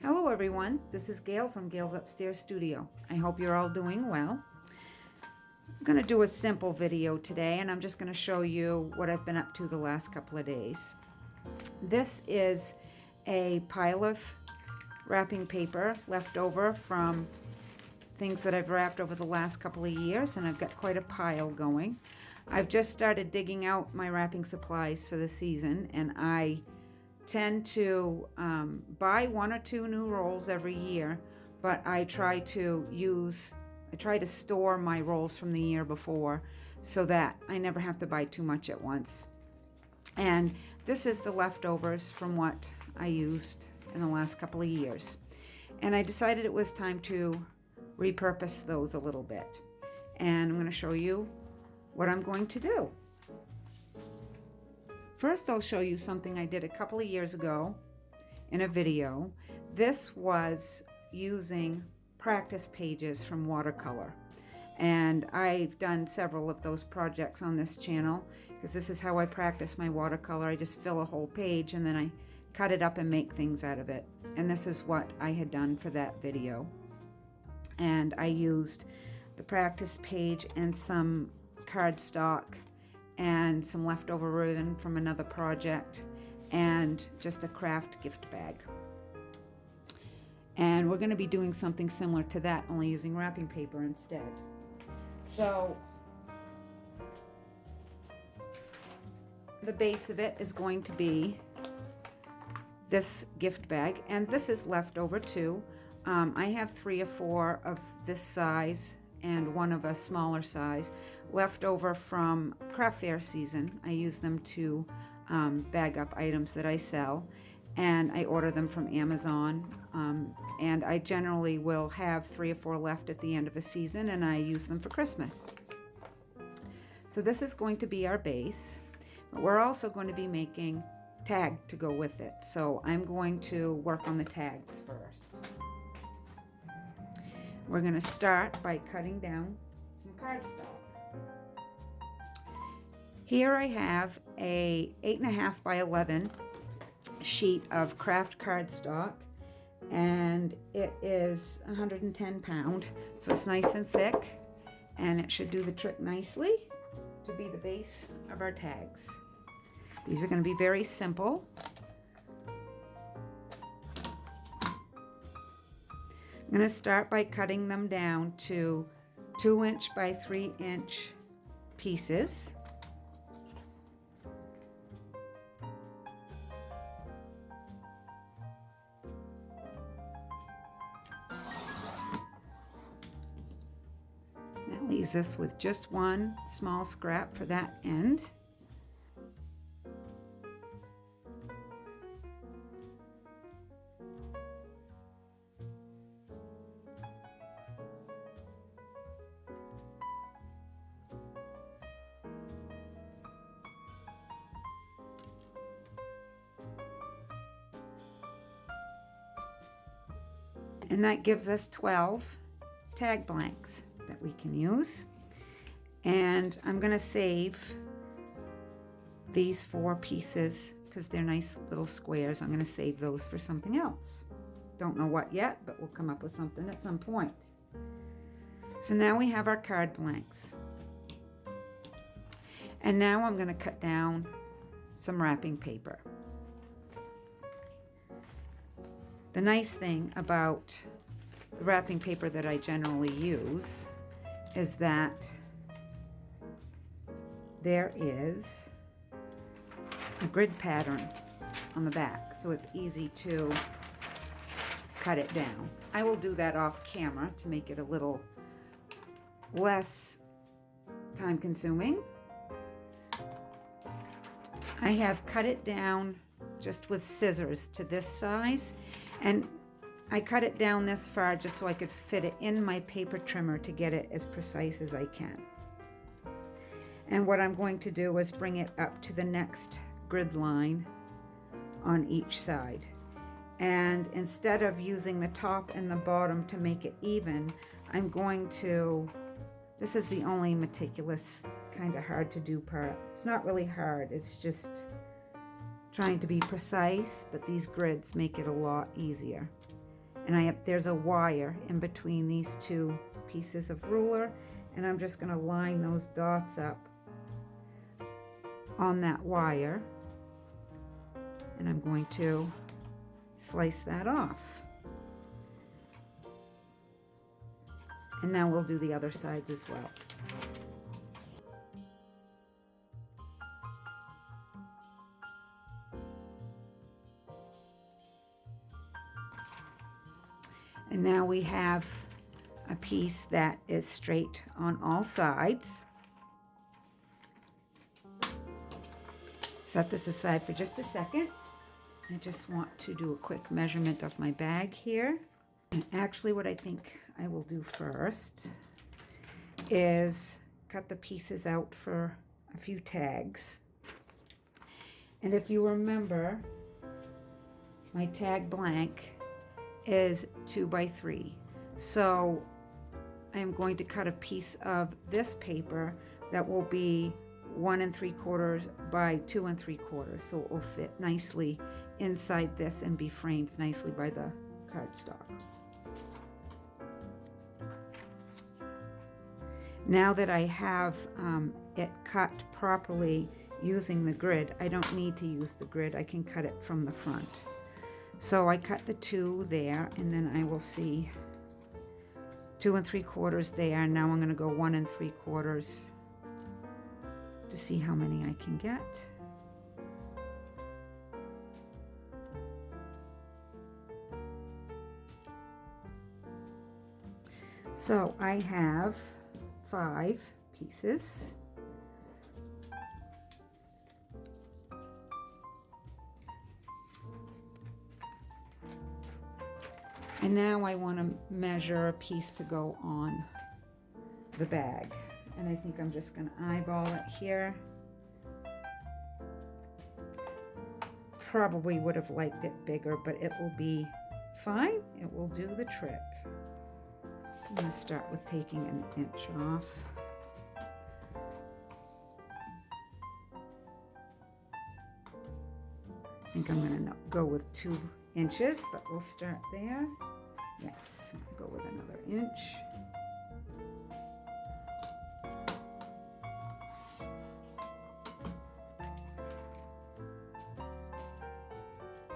Hello everyone, this is Gail from Gail's Upstairs Studio. I hope you're all doing well. I'm going to do a simple video today and I'm just going to show you what I've been up to the last couple of days. This is a pile of wrapping paper left over from things that I've wrapped over the last couple of years, and I've got quite a pile going. I've just started digging out my wrapping supplies for the season, and I tend to buy 1 or 2 new rolls every year, but I try to store my rolls from the year before so that I never have to buy too much at once. And this is the leftovers from what I used in the last couple of years. And I decided it was time to repurpose those a little bit. And I'm going to show you what I'm going to do. First, I'll show you something I did a couple of years ago in a video. This was using practice pages from watercolor. And I've done several of those projects on this channel because this is how I practice my watercolor. I just fill a whole page and then I cut it up and make things out of it. And this is what I had done for that video. And I used the practice page and some cardstock and some leftover ribbon from another project and just a craft gift bag. And we're going to be doing something similar to that, only using wrapping paper instead. So the base of it is going to be this gift bag, and this is leftover too. I have 3 or 4 of this size and 1 of a smaller size left over from craft fair season. I use them to bag up items that I sell, and I order them from Amazon. And I generally will have 3 or 4 left at the end of a season, and I use them for Christmas. So this is going to be our base, but we're also going to be making tag to go with it. So I'm going to work on the tags first. We're going to start by cutting down some cardstock. Here I have a 8.5 by 11 sheet of craft cardstock, and it is 110 pound, so it's nice and thick, and it should do the trick nicely to be the base of our tags. These are going to be very simple. I'm going to start by cutting them down to 2-inch by 3-inch pieces. That leaves us with just one small scrap for that end. And that gives us 12 tag blanks that we can use. And I'm going to save these 4 pieces because they're nice little squares. I'm going to save those for something else. Don't know what yet, but we'll come up with something at some point. So now we have our card blanks. And now I'm going to cut down some wrapping paper. The nice thing about the wrapping paper that I generally use is that there is a grid pattern on the back, so it's easy to cut it down. I will do that off camera to make it a little less time consuming. I have cut it down just with scissors to this size, and I cut it down this far just so I could fit it in my paper trimmer to get it as precise as I can. And what I'm going to do is bring it up to the next grid line on each side. And instead of using the top and the bottom to make it even, I'm going to, this is the only meticulous, kind of hard to do part. It's not really hard, it's just trying to be precise, but these grids make it a lot easier. and there's a wire in between these two pieces of ruler, and I'm just going to line those dots up on that wire, and I'm going to slice that off. And now we'll do the other sides as well. And now we have a piece that is straight on all sides. Set this aside for just a second. I just want to do a quick measurement of my bag here. And actually, what I think I will do first is cut the pieces out for a few tags. And if you remember, my tag blank is 2 by 3. So I am going to cut a piece of this paper that will be 1 3/4 by 2 3/4, so it will fit nicely inside this and be framed nicely by the cardstock. Now that I have it cut properly using the grid, I don't need to use the grid. I can cut it from the front. So I cut the 2 there, and then I will see 2 3/4 there. Now I'm going to go 1 3/4 to see how many I can get. So I have 5 pieces. And now I want to measure a piece to go on the bag. And I think I'm just going to eyeball it here. Probably would have liked it bigger, but it will be fine. It will do the trick. I'm going to start with taking an inch off. I think I'm going to go with 2 inches, but we'll start there. Yes, I'll go with another inch.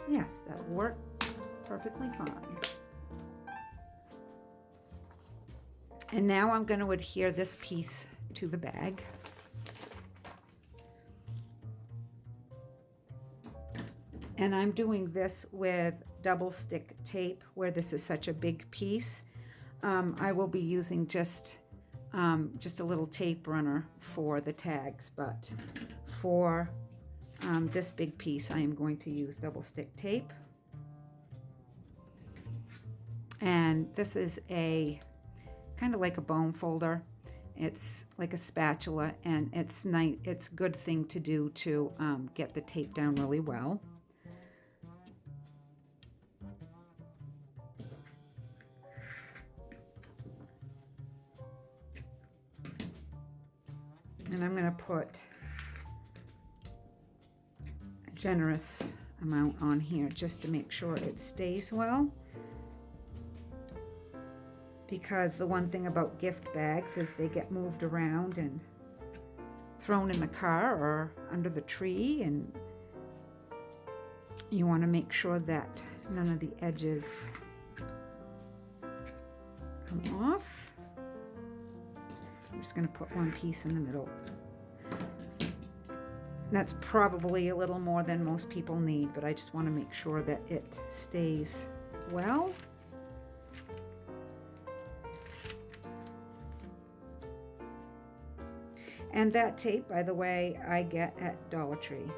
Yes, that will work perfectly fine. And now I'm going to adhere this piece to the bag. And I'm doing this with double stick tape where this is such a big piece. I will be using just a little tape runner for the tags, but for this big piece I am going to use double stick tape. And this is a kind of like a bone folder. It's like a spatula, and it's nice. It's a good thing to do to get the tape down really well. And I'm going to put a generous amount on here just to make sure it stays well. Because the one thing about gift bags is they get moved around and thrown in the car or under the tree, and you want to make sure that none of the edges come off. I'm just going to put one piece in the middle. That's probably a little more than most people need, but I just want to make sure that it stays well. And that tape, by the way, I get at Dollar Tree.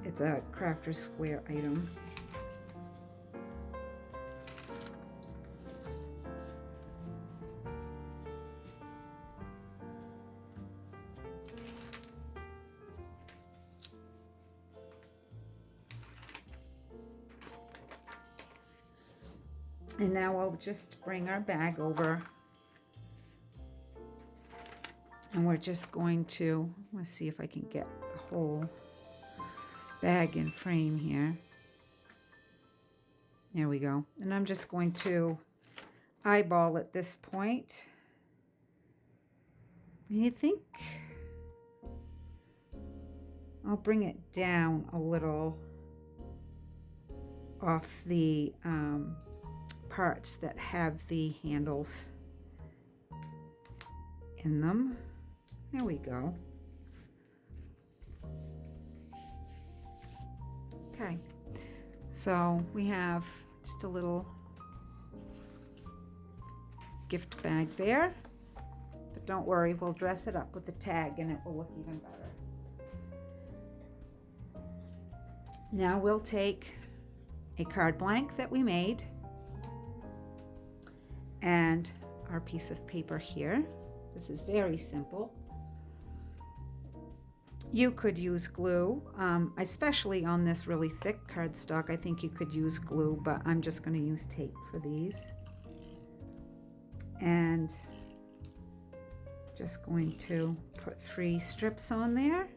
It's a Crafter's Square item. And now I'll just bring our bag over. And we're just going to, let's see if I can get the whole bag in frame here. There we go. And I'm just going to eyeball at this point. And you think I'll bring it down a little off the parts that have the handles in them. There we go. Okay, so we have just a little gift bag there, but don't worry, we'll dress it up with the tag and it will look even better. Now we'll take a card blank that we made and our piece of paper here. This is very simple. You could use glue, especially on this really thick cardstock. I think you could use glue, but I'm just going to use tape for these. And just going to put 3 strips on there.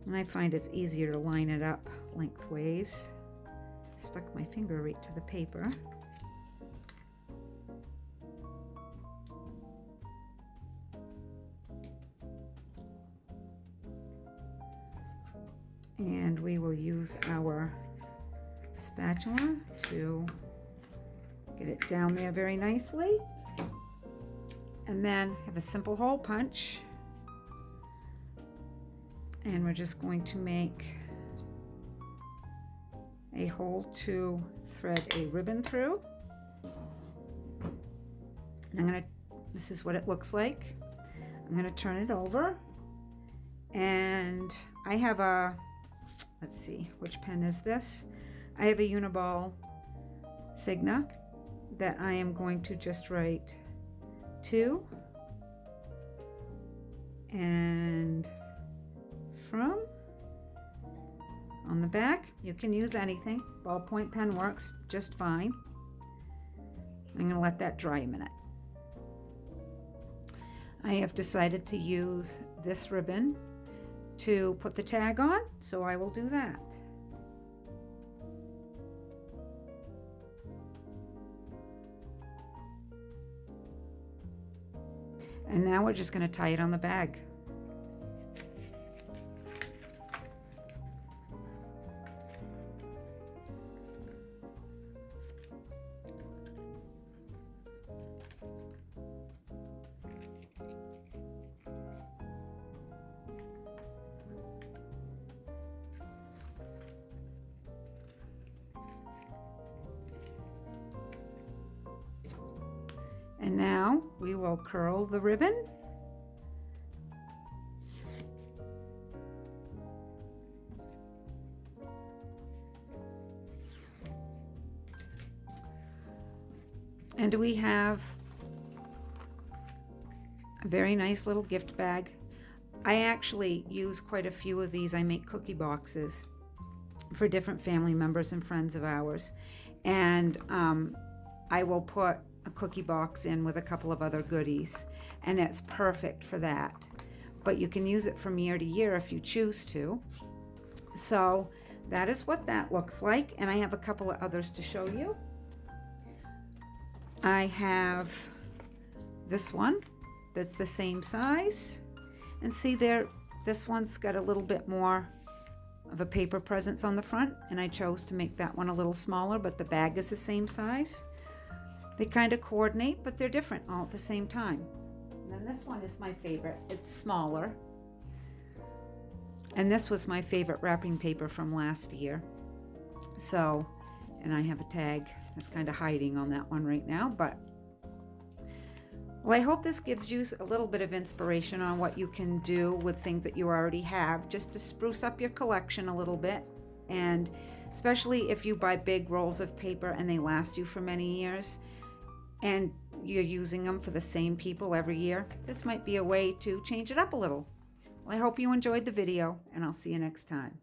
And I find it's easier to line it up lengthways. Stuck my finger right to the paper. And we will use our spatula to get it down there very nicely. And then have a simple hole punch. And we're just going to make a hole to thread a ribbon through. And this is what it looks like. I'm gonna turn it over. And I have a, let's see, which pen is this? I have a Uniball Signa that I am going to just write to and from on the back. You can use anything. Ballpoint pen works just fine. I'm going to let that dry a minute. I have decided to use this ribbon to put the tag on, so I will do that. And now we're just going to tie it on the bag. And now we will curl the ribbon. And we have a very nice little gift bag. I actually use quite a few of these. I make cookie boxes for different family members and friends of ours. And I will put a cookie box in with a couple of other goodies, and it's perfect for that. But you can use it from year to year if you choose to. So that is what that looks like, and I have a couple of others to show you. I have this one that's the same size, and see there, this one's got a little bit more of a paper presence on the front, and I chose to make that one a little smaller, but the bag is the same size. They kind of coordinate, but they're different all at the same time. And then this one is my favorite. It's smaller. And this was my favorite wrapping paper from last year. So, and I have a tag that's kind of hiding on that one right now, but well, I hope this gives you a little bit of inspiration on what you can do with things that you already have, just to spruce up your collection a little bit. And especially if you buy big rolls of paper and they last you for many years, and you're using them for the same people every year, this might be a way to change it up a little. Well, I hope you enjoyed the video, and I'll see you next time.